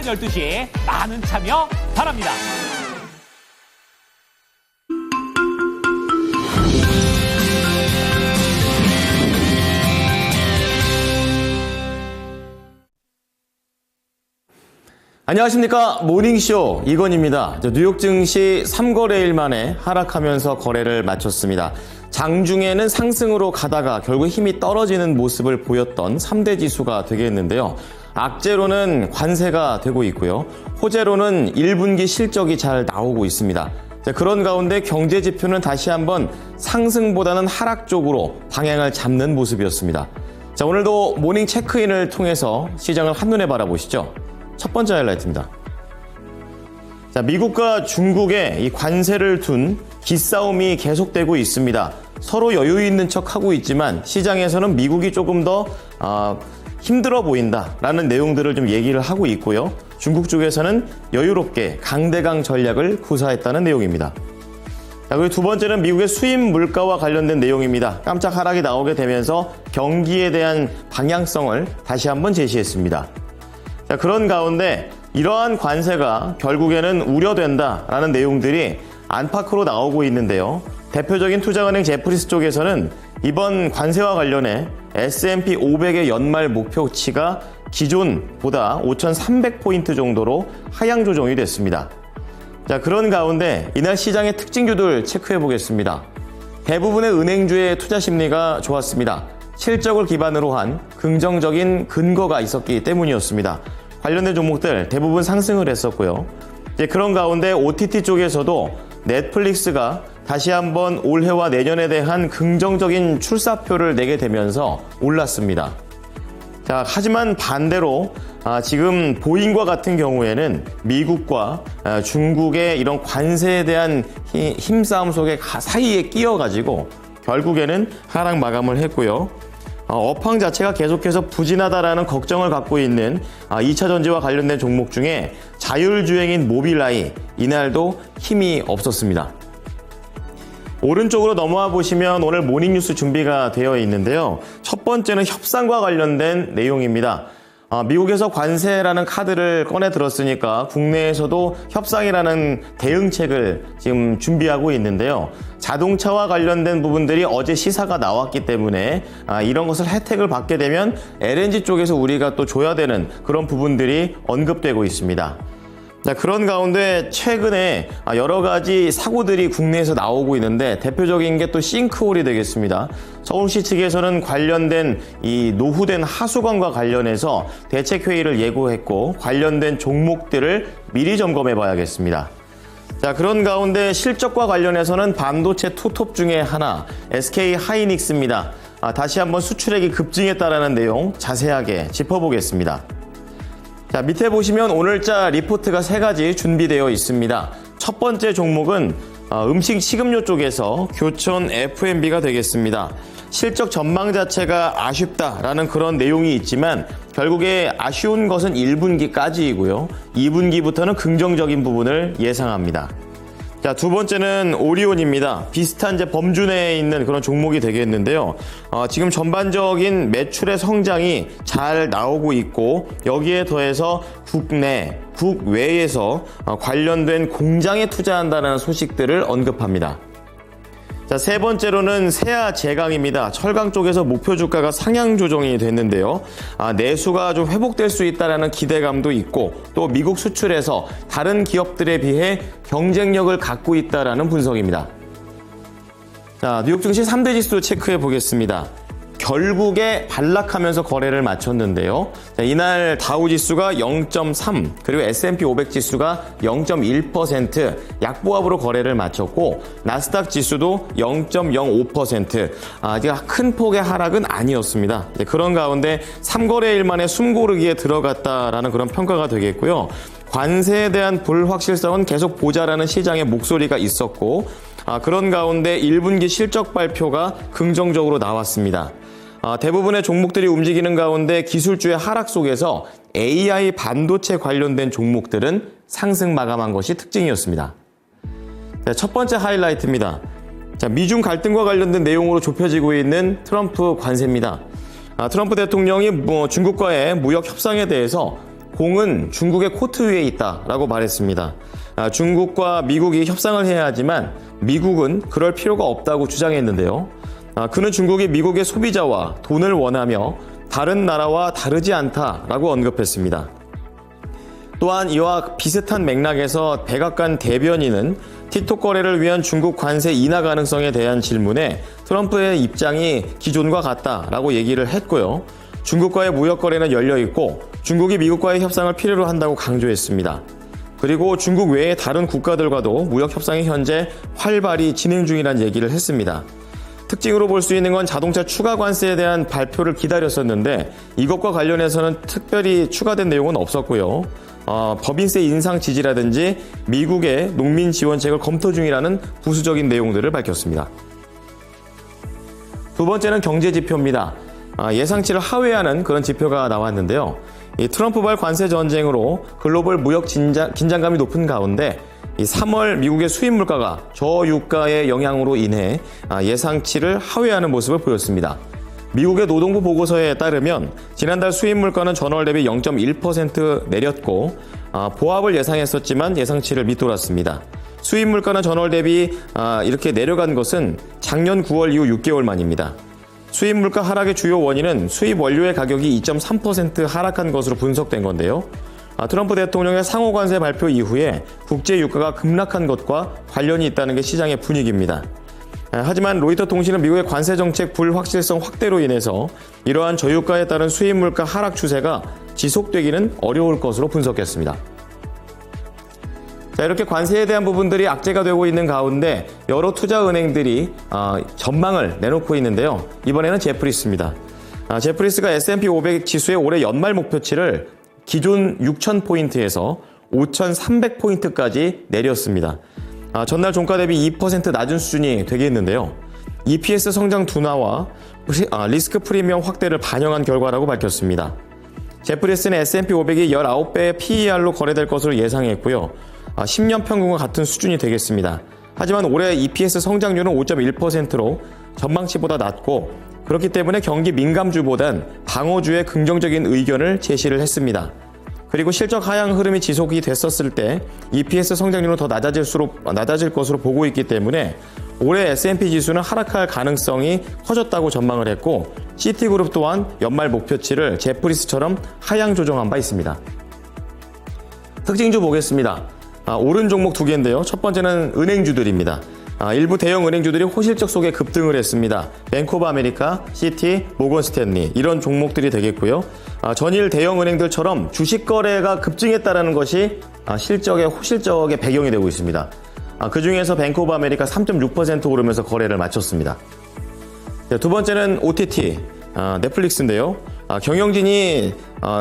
12시 많은 참여 바랍니다. 안녕하십니까. 모닝쇼 이건입니다. 뉴욕 증시 3거래일 만에 하락하면서 거래를 마쳤습니다. 장중에는 상승으로 가다가 결국 힘이 떨어지는 모습을 보였던 3대 지수가 되겠는데요. 악재로는 관세가 되고 있고요. 호재로는 1분기 실적이 잘 나오고 있습니다. 그런 가운데 경제 지표는 다시 한번 상승보다는 하락 쪽으로 방향을 잡는 모습이었습니다. 자, 오늘도 모닝 체크인을 통해서 시장을 한눈에 바라보시죠. 첫 번째 하이라이트입니다. 자, 미국과 중국의 이 관세를 둔 기싸움이 계속되고 있습니다. 서로 여유 있는 척하고 있지만 시장에서는 미국이 조금 더 힘들어 보인다라는 내용들을 좀 얘기를 하고 있고요. 중국 쪽에서는 여유롭게 강대강 전략을 구사했다는 내용입니다. 자, 그리고 두 번째는 미국의 수입 물가와 관련된 내용입니다. 깜짝 하락이 나오게 되면서 경기에 대한 방향성을 다시 한번 제시했습니다. 자, 그런 가운데 이러한 관세가 결국에는 우려된다라는 내용들이 안팎으로 나오고 있는데요. 대표적인 투자은행 제프리스 쪽에서는 이번 관세와 관련해 S&P 500의 연말 목표치가 기존보다 5,300포인트 정도로 하향 조정이 됐습니다. 자, 그런 가운데 이날 시장의 특징주들 체크해 보겠습니다. 대부분의 은행주의 투자 심리가 좋았습니다. 실적을 기반으로 한 긍정적인 근거가 있었기 때문이었습니다. 관련된 종목들 대부분 상승을 했었고요. 이제 그런 가운데 OTT 쪽에서도 넷플릭스가 다시 한번 올해와 내년에 대한 긍정적인 출사표를 내게 되면서 올랐습니다. 자, 하지만 반대로 지금 보잉과 같은 경우에는 미국과 중국의 이런 관세에 대한 힘싸움 속에 사이에 끼어가지고 결국에는 하락 마감을 했고요. 업황 자체가 계속해서 부진하다라는 걱정을 갖고 있는 2차 전지와 관련된 종목 중에 자율주행인 모빌아이, 이날도 힘이 없었습니다. 오른쪽으로 넘어와 보시면 오늘 모닝뉴스 준비가 되어 있는데요. 첫 번째는 협상과 관련된 내용입니다. 미국에서 관세라는 카드를 꺼내 들었으니까 국내에서도 협상이라는 대응책을 지금 준비하고 있는데요. 자동차와 관련된 부분들이 어제 시사가 나왔기 때문에 이런 것을 혜택을 받게 되면 LNG 쪽에서 우리가 또 줘야 되는 그런 부분들이 언급되고 있습니다. 자, 그런 가운데 최근에 여러 가지 사고들이 국내에서 나오고 있는데 대표적인 게 또 싱크홀이 되겠습니다. 서울시 측에서는 관련된 이 노후된 하수관과 관련해서 대책회의를 예고했고 관련된 종목들을 미리 점검해 봐야겠습니다. 자, 그런 가운데 실적과 관련해서는 반도체 투톱 중에 하나 SK 하이닉스입니다. 다시 한번 수출액이 급증했다라는 내용 자세하게 짚어보겠습니다. 자, 밑에 보시면 오늘자 리포트가 3가지 준비되어 있습니다. 첫 번째 종목은 음식 식음료 쪽에서 교촌 F&B가 되겠습니다. 실적 전망 자체가 아쉽다라는 그런 내용이 있지만 결국에 아쉬운 것은 1분기까지이고요. 2분기부터는 긍정적인 부분을 예상합니다. 자, 두 번째는 오리온입니다. 비슷한 이제 범주 내에 있는 그런 종목이 되겠는데요. 지금 전반적인 매출의 성장이 잘 나오고 있고 여기에 더해서 국내, 국외에서 관련된 공장에 투자한다는 소식들을 언급합니다. 자, 세 번째로는 세아 제강입니다. 철강 쪽에서 목표 주가가 상향 조정이 됐는데요. 내수가 좀 회복될 수 있다는 기대감도 있고 또 미국 수출에서 다른 기업들에 비해 경쟁력을 갖고 있다는 분석입니다. 자, 뉴욕 증시 3대 지수 체크해 보겠습니다. 결국에 반락하면서 거래를 마쳤는데요. 자, 이날 다우 지수가 0.3 그리고 S&P 500 지수가 0.1% 약보합으로 거래를 마쳤고 나스닥 지수도 0.05% 아직 큰 폭의 하락은 아니었습니다. 그런 가운데 3거래일 만에 숨고르기에 들어갔다라는 그런 평가가 되겠고요. 관세에 대한 불확실성은 계속 보자라는 시장의 목소리가 있었고 그런 가운데 1분기 실적 발표가 긍정적으로 나왔습니다. 대부분의 종목들이 움직이는 가운데 기술주의 하락 속에서 AI 반도체 관련된 종목들은 상승 마감한 것이 특징이었습니다. 첫 번째 하이라이트입니다. 자, 미중 갈등과 관련된 내용으로 좁혀지고 있는 트럼프 관세입니다. 트럼프 대통령이 중국과의 무역 협상에 대해서 공은 중국의 코트 위에 있다라고 말했습니다. 중국과 미국이 협상을 해야 하지만 미국은 그럴 필요가 없다고 주장했는데요. 그는 중국이 미국의 소비자와 돈을 원하며 다른 나라와 다르지 않다라고 언급했습니다. 또한 이와 비슷한 맥락에서 백악관 대변인은 틱톡 거래를 위한 중국 관세 인하 가능성에 대한 질문에 트럼프의 입장이 기존과 같다라고 얘기를 했고요. 중국과의 무역 거래는 열려 있고 중국이 미국과의 협상을 필요로 한다고 강조했습니다. 그리고 중국 외의 다른 국가들과도 무역 협상이 현재 활발히 진행 중이라는 얘기를 했습니다. 특징으로 볼 수 있는 건 자동차 추가 관세에 대한 발표를 기다렸었는데 이것과 관련해서는 특별히 추가된 내용은 없었고요. 법인세 인상 지지라든지 미국의 농민 지원책을 검토 중이라는 부수적인 내용들을 밝혔습니다. 두 번째는 경제 지표입니다. 예상치를 하회하는 그런 지표가 나왔는데요. 이 트럼프발 관세 전쟁으로 글로벌 무역 긴장감이 높은 가운데 3월 미국의 수입 물가가 저유가의 영향으로 인해 예상치를 하회하는 모습을 보였습니다. 미국의 노동부 보고서에 따르면 지난달 수입 물가는 전월 대비 0.1% 내렸고 보합을 예상했었지만 예상치를 밑돌았습니다. 수입 물가는 전월 대비 이렇게 내려간 것은 작년 9월 이후 6개월 만입니다. 수입 물가 하락의 주요 원인은 수입 원료의 가격이 2.3% 하락한 것으로 분석된 건데요. 트럼프 대통령의 상호 관세 발표 이후에 국제 유가가 급락한 것과 관련이 있다는 게 시장의 분위기입니다. 하지만 로이터 통신은 미국의 관세 정책 불확실성 확대로 인해서 이러한 저유가에 따른 수입 물가 하락 추세가 지속되기는 어려울 것으로 분석했습니다. 자, 이렇게 관세에 대한 부분들이 악재가 되고 있는 가운데 여러 투자은행들이 전망을 내놓고 있는데요. 이번에는 제프리스입니다. 제프리스가 S&P 500 지수의 올해 연말 목표치를 기존 6,000포인트에서 5,300포인트까지 내렸습니다. 전날 종가 대비 2% 낮은 수준이 되겠는데요. EPS 성장 둔화와 리스크 프리미엄 확대를 반영한 결과라고 밝혔습니다. 제프리스는 S&P 500이 19배의 PER로 거래될 것으로 예상했고요. 10년 평균과 같은 수준이 되겠습니다. 하지만 올해 EPS 성장률은 5.1%로 전망치보다 낮고 그렇기 때문에 경기 민감주보단 방어주의 긍정적인 의견을 제시를 했습니다. 그리고 실적 하향 흐름이 지속이 됐었을 때 EPS 성장률은 더 낮아질 것으로 보고 있기 때문에 올해 S&P 지수는 하락할 가능성이 커졌다고 전망을 했고 시티그룹 또한 연말 목표치를 제프리스처럼 하향 조정한 바 있습니다. 특징주 보겠습니다. 오른 종목 두 개인데요. 첫 번째는 은행주들입니다. 일부 대형 은행주들이 호실적 속에 급등을 했습니다. 뱅크 오브 아메리카, 시티, 모건 스탠리 이런 종목들이 되겠고요. 전일 대형 은행들처럼 주식 거래가 급증했다는 것이 호실적의 배경이 되고 있습니다. 그 중에서 뱅크 오브 아메리카 3.6% 오르면서 거래를 마쳤습니다. 두 번째는 OTT, 넷플릭스인데요. 경영진이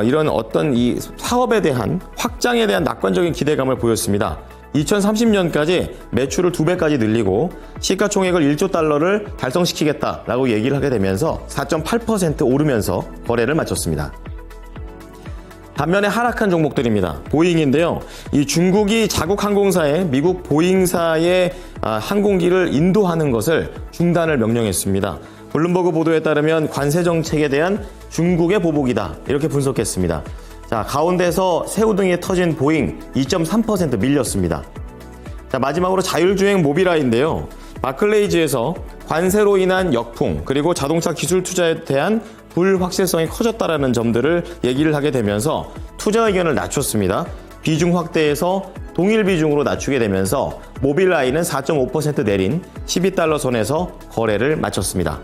이런 어떤 이 사업에 대한 확장에 대한 낙관적인 기대감을 보였습니다. 2030년까지 매출을 2배까지 늘리고 시가총액을 1조 달러를 달성시키겠다라고 얘기를 하게 되면서 4.8% 오르면서 거래를 마쳤습니다. 반면에 하락한 종목들입니다. 보잉인데요. 이 중국이 자국 항공사에 미국 보잉사의 항공기를 인도하는 것을 중단을 명령했습니다. 블룸버그 보도에 따르면 관세 정책에 대한 중국의 보복이다 이렇게 분석했습니다. 자, 가운데서 새우등이 터진 보잉 2.3% 밀렸습니다. 자, 마지막으로 자율주행 모빌아이인데요. 바클레이즈에서 관세로 인한 역풍 그리고 자동차 기술 투자에 대한 불확실성이 커졌다라는 점들을 얘기를 하게 되면서 투자 의견을 낮췄습니다. 비중 확대해서 동일 비중으로 낮추게 되면서 모빌아이는 4.5% 내린 12달러 선에서 거래를 마쳤습니다.